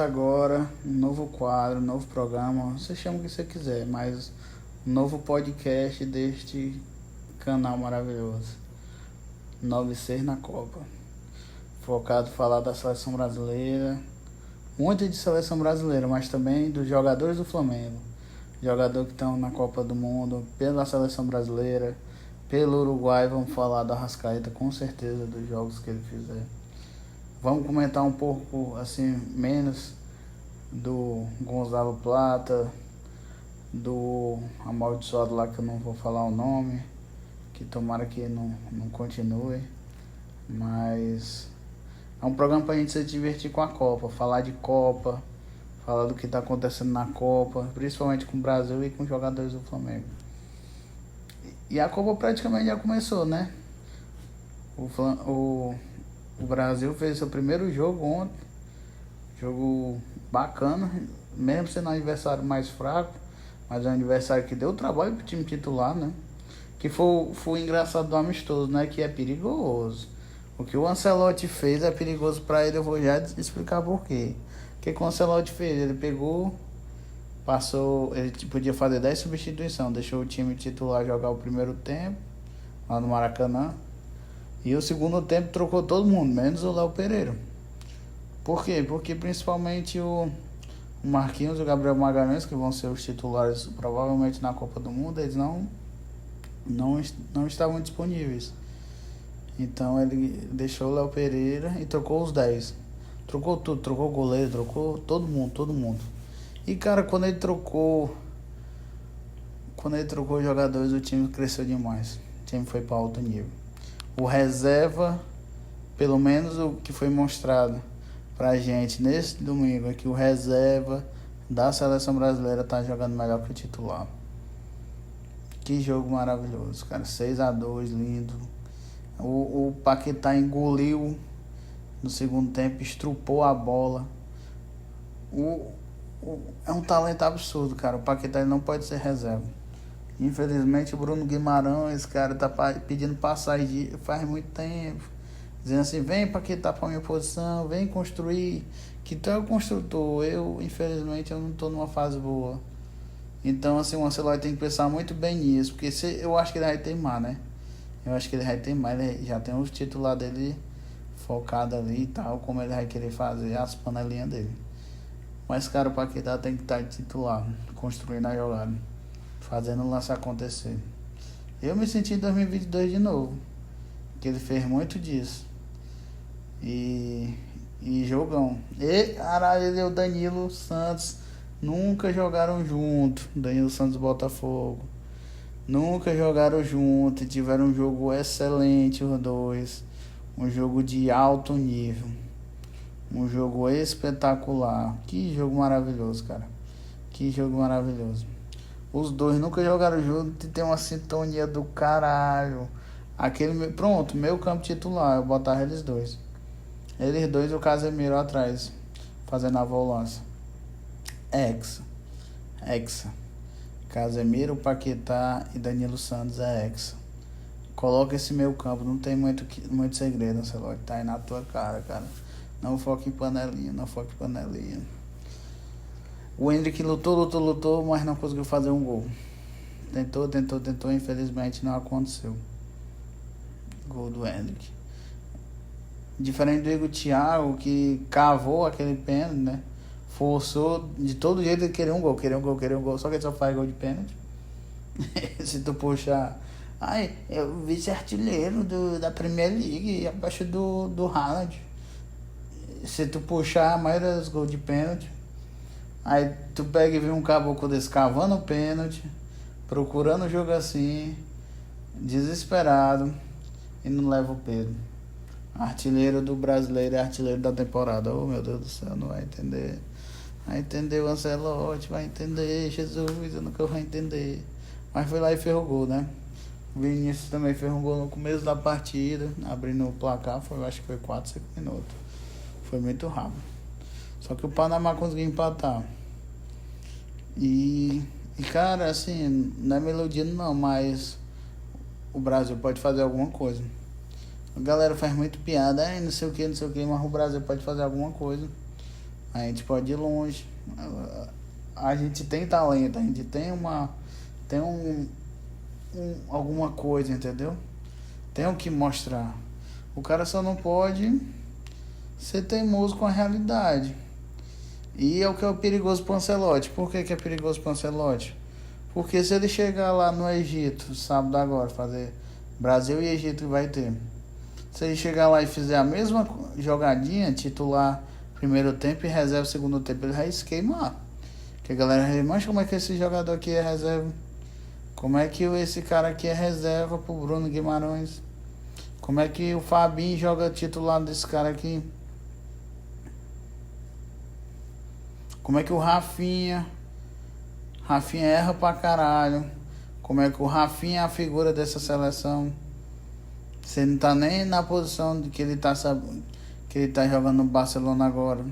Começa agora um novo quadro, um novo programa, você chama o que você quiser, mas um novo podcast deste canal maravilhoso, 96 na Copa. Focado em falar da seleção brasileira, muito de seleção brasileira, mas também dos jogadores do Flamengo. Jogadores que estão na Copa do Mundo, pela seleção brasileira, pelo Uruguai, vamos falar da Arrascaeta com certeza, dos jogos que ele fizer. Vamos comentar um pouco, assim, menos do Gonzalo Plata, do amaldiçoado lá que eu não vou falar o nome, que tomara que não continue, mas é um programa pra gente se divertir com a Copa, falar de Copa, falar do que tá acontecendo na Copa, principalmente com o Brasil e com os jogadores do Flamengo. E a Copa praticamente já começou, né? O Brasil fez seu primeiro jogo ontem, jogo bacana, mesmo sendo um adversário mais fraco, mas é um adversário que deu trabalho pro time titular, né? Que foi engraçado do amistoso, né? Que é perigoso. O que o Ancelotti fez é perigoso pra ele, eu vou já explicar por quê. O que o Ancelotti fez? Ele pegou, passou, ele podia fazer 10 substituições, deixou o time titular jogar o primeiro tempo, lá no Maracanã. E o segundo tempo trocou todo mundo, menos o Léo Pereira. Por quê? Porque principalmente o Marquinhos e o Gabriel Magalhães, que vão ser os titulares provavelmente na Copa do Mundo, eles não estavam disponíveis. Então ele deixou o Léo Pereira e trocou os 10. Trocou tudo, trocou o goleiro, trocou todo mundo. E cara, quando ele trocou os jogadores, o time cresceu demais. O time foi para alto nível. O reserva, pelo menos o que foi mostrado pra gente nesse domingo, é que o reserva da seleção brasileira tá jogando melhor que o titular. Que jogo maravilhoso, cara. 6-2, lindo. O Paquetá engoliu no segundo tempo, estrupou a bola. É um talento absurdo, cara. O Paquetá ele não pode ser reserva. Infelizmente o Bruno Guimarães, cara, tá pedindo passagem faz muito tempo, dizendo assim, vem Paquetá pra minha posição, vem construir, que tu é o construtor. Infelizmente eu não tô numa fase boa. Então assim, o Ancelotti tem que pensar muito bem nisso, porque eu acho que ele vai teimar, né? Eu acho que ele vai teimar, ele já tem os titular dele focado ali e tal, como ele vai querer fazer as panelinhas dele. Mas cara, o Paquetá tem que estar titular, construindo a jogada, fazendo o lance acontecer. Eu me senti em 2022 de novo, que ele fez muito disso. E jogão. E caralho, ele e o Danilo Santos nunca jogaram junto. Danilo Santos e Botafogo nunca jogaram junto e tiveram um jogo excelente os dois. Um jogo de alto nível. Um jogo espetacular. Que jogo maravilhoso, cara. Que jogo maravilhoso. Os dois nunca jogaram junto e tem uma sintonia do caralho. Pronto, meu campo titular, eu botava eles dois. Eles dois e o Casemiro atrás, fazendo a volância. Hexa. Casemiro, Paquetá e Danilo Santos é hexa. Coloca esse meu campo, não tem muito segredo, Ancelotti. Tá aí na tua cara. Não foca em panelinha, O Endrick lutou, mas não conseguiu fazer um gol. Tentou, infelizmente não aconteceu. Gol do Endrick. Diferente do Igor Thiago, que cavou aquele pênalti, né? Forçou de todo jeito ele queria um gol, só que ele só faz gol de pênalti. Se tu puxar... é o vice-artilheiro da Premier League, abaixo do Haaland. Se tu puxar a maioria dos gols de pênalti, aí tu pega e vê um caboclo desse cavando o pênalti, procurando o jogo assim, desesperado, e não leva o Pedro. Artilheiro do brasileiro e artilheiro da temporada. Oh meu Deus do céu, não vai entender. Vai entender o Ancelotti, vai entender, Jesus, eu nunca vou entender. Mas foi lá e fez o gol, né? O Vinícius também fez um gol no começo da partida, abrindo o placar, acho que foi 4, 5 minutos. Foi muito rápido. Só que o Panamá conseguiu empatar. E cara, assim, não é me iludindo não, mas o Brasil pode fazer alguma coisa. A galera faz muito piada, não sei o que, mas o Brasil pode fazer alguma coisa. A gente pode ir longe. A gente tem talento, a gente tem alguma coisa, entendeu? Tem o que mostrar. O cara só não pode ser teimoso com a realidade. E é o que é o perigoso pro Ancelotti. Por que é perigoso pro Ancelotti? Porque se ele chegar lá no Egito, sábado agora, fazer Brasil e Egito vai ter. Se ele chegar lá e fizer a mesma jogadinha, titular primeiro tempo e reserva segundo tempo, ele vai se queimar. Porque a galera, mas como é que esse jogador aqui é reserva? Como é que esse cara aqui é reserva pro Bruno Guimarães? Como é que o Fabinho joga titular desse cara aqui? Como é que o Rafinha erra pra caralho? Como é que o Rafinha é a figura dessa seleção? Você não tá nem na posição de que ele tá jogando no Barcelona agora.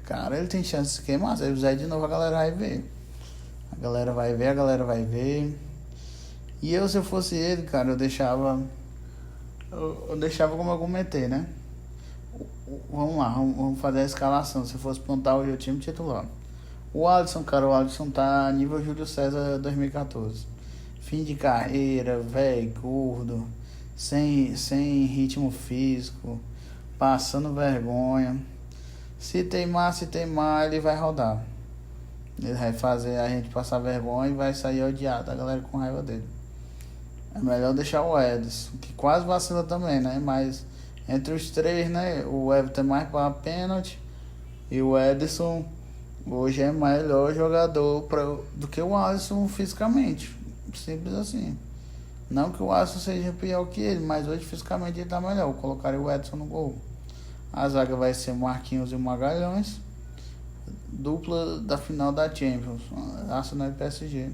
Cara, ele tem chance de se queimar. Se ele fizer de novo, a galera vai ver. A galera vai ver. E eu, se eu fosse ele, cara, eu deixava como eu comentei, né? Vamos lá, vamos fazer a escalação. Se eu fosse plantar hoje o time titular. O Alisson, cara, tá nível Júlio César 2014. Fim de carreira, velho, gordo, sem ritmo físico, passando vergonha. Se teimar, ele vai rodar. Ele vai fazer a gente passar vergonha e vai sair odiado, a galera com raiva dele. É melhor deixar o Ederson, que quase vacila também, né? Mas entre os três, né? O Everton é mais para pênalti e o Ederson hoje é melhor jogador do que o Alisson fisicamente. Simples assim. Não que o Alisson seja pior que ele, mas hoje fisicamente ele tá melhor. Eu colocaria o Edson no gol. A zaga vai ser Marquinhos e Magalhães. Dupla da final da Champions, Arsenal e PSG.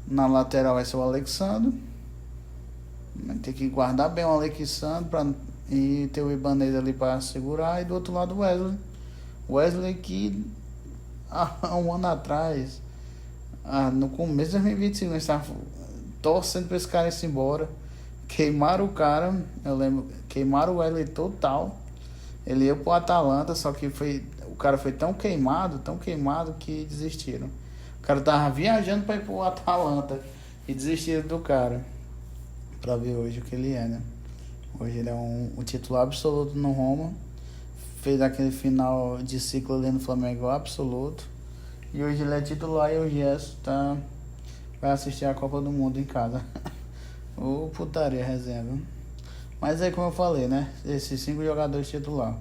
Na lateral vai ser o Alexandre. Vai ter que guardar bem o Alexandre e ter o Ibanez ali para segurar. E do outro lado o Wesley. Wesley que há um ano atrás, no começo de 2025, nós estávamos torcendo para esse cara ir embora. Queimaram o cara, eu lembro, queimaram o Wesley total. Ele ia pro Atalanta, só que o cara foi tão queimado que desistiram. O cara tava viajando para ir pro Atalanta e desistiram do cara. Pra ver hoje o que ele é, né? Hoje ele é um titular absoluto no Roma. Fez aquele final de ciclo ali no Flamengo absoluto. E hoje ele é titular e o Gerson vai assistir a Copa do Mundo em casa. Ô putaria reserva. Mas aí, como eu falei, né? Esses 5 jogadores titular.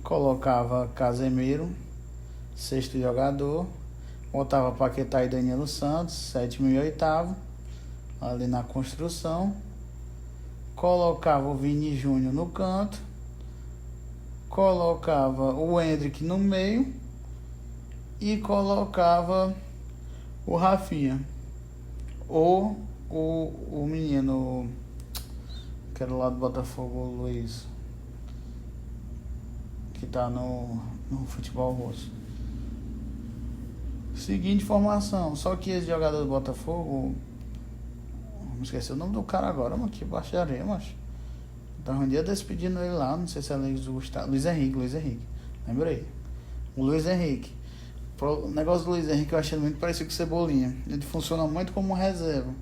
Colocava Casemiro, 6º jogador. Botava Paquetá e Danilo Santos, 7º e 8º. Ali na construção. Colocava o Vini Júnior no canto. Colocava o Endrick no meio. E colocava o Rafinha. Ou o menino que era lá do Botafogo, o Luiz, que tá no futebol russo. Seguinte formação, só que esse jogador do Botafogo, não esqueci o nome do cara agora, mas que baixaria, macho. Tava um dia despedindo ele lá, não sei se é Luiz Henrique, lembrei. O Luiz Henrique. O negócio do Luiz Henrique eu achei muito parecido com o Cebolinha. Ele funciona muito como reserva.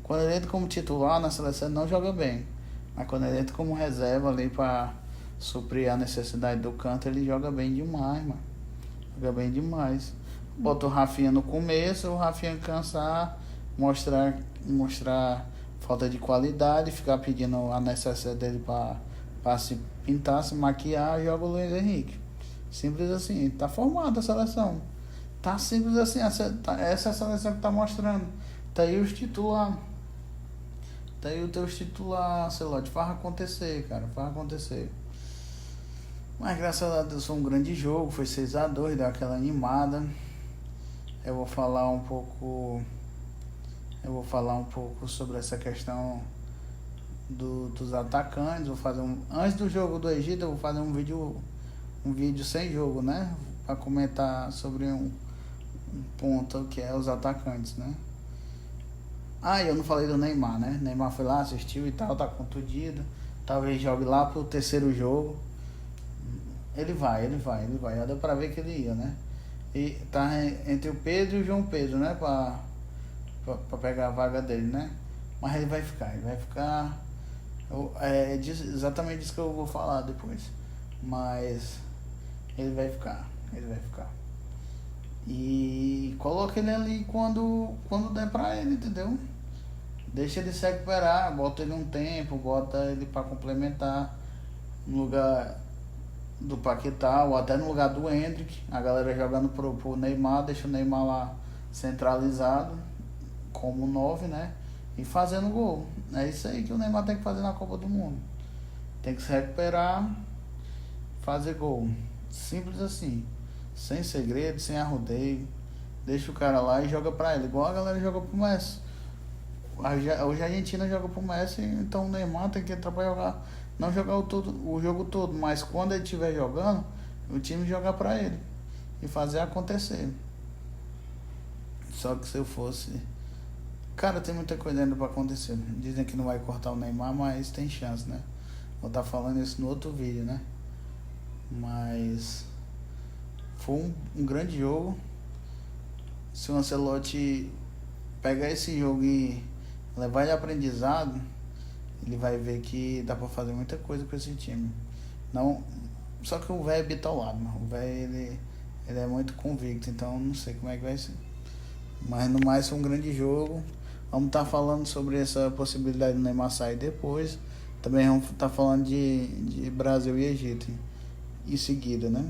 Quando ele entra como titular na seleção, ele não joga bem. Mas quando ele entra como reserva ali pra suprir a necessidade do canto, ele joga bem demais, mano. Joga bem demais. Bota o Rafinha no começo, o Rafinha cansar, mostrar falta de qualidade, ficar pedindo a necessidade dele pra se pintar, se maquiar, joga o Luiz Henrique. Simples assim. Tá formada a seleção. Tá simples assim. Essa é a seleção que tá mostrando. Tá aí os titular. Tá aí os teus titular, Ancelotti. Faz acontecer, cara. Faz acontecer. Mas graças a Deus foi um grande jogo. Foi 6-2, deu aquela animada. Eu vou falar um pouco sobre essa questão dos atacantes. Vou fazer antes do jogo do Egito, eu vou fazer um vídeo sem jogo, né? Para comentar sobre um ponto que é os atacantes, né? Eu não falei do Neymar, né? Neymar foi lá, assistiu e tal, tá contundido. Talvez jogue lá pro terceiro jogo. Ele vai. Já deu pra ver que ele ia, né? E tá entre o Pedro e o João Pedro, né? Pra pegar a vaga dele, né? Mas ele vai ficar. Exatamente isso que eu vou falar depois. Mas ele vai ficar. E coloca ele ali quando der pra ele, entendeu? Deixa ele se recuperar, bota ele um tempo, bota ele pra complementar no lugar do Paquetá ou até no lugar do Endrick. A galera jogando pro Neymar, deixa o Neymar lá centralizado como 9, né? E fazendo gol. É isso aí que o Neymar tem que fazer na Copa do Mundo. Tem que se recuperar, fazer gol. Simples assim. Sem segredo, sem arrodeio. Deixa o cara lá e joga pra ele. Igual a galera joga pro Messi. Hoje a Argentina joga pro Messi, então o Neymar tem que entrar pra jogar. Não jogar o jogo todo, mas quando ele estiver jogando, o time jogar pra ele. E fazer acontecer. Só que se eu fosse. Cara, tem muita coisa ainda pra acontecer. Dizem que não vai cortar o Neymar, mas tem chance, né? Vou estar falando isso no outro vídeo, né? Mas foi um grande jogo. Se o Ancelotti pegar esse jogo e levar ele aprendizado, ele vai ver que dá pra fazer muita coisa com esse time. Não, só que o velho é bitolado, mano. O velho ele é muito convicto, então não sei como é que vai ser. Mas no mais foi um grande jogo. Vamos estar falando sobre essa possibilidade do Neymar sair depois. Também vamos estar falando de Brasil e Egito em seguida, né?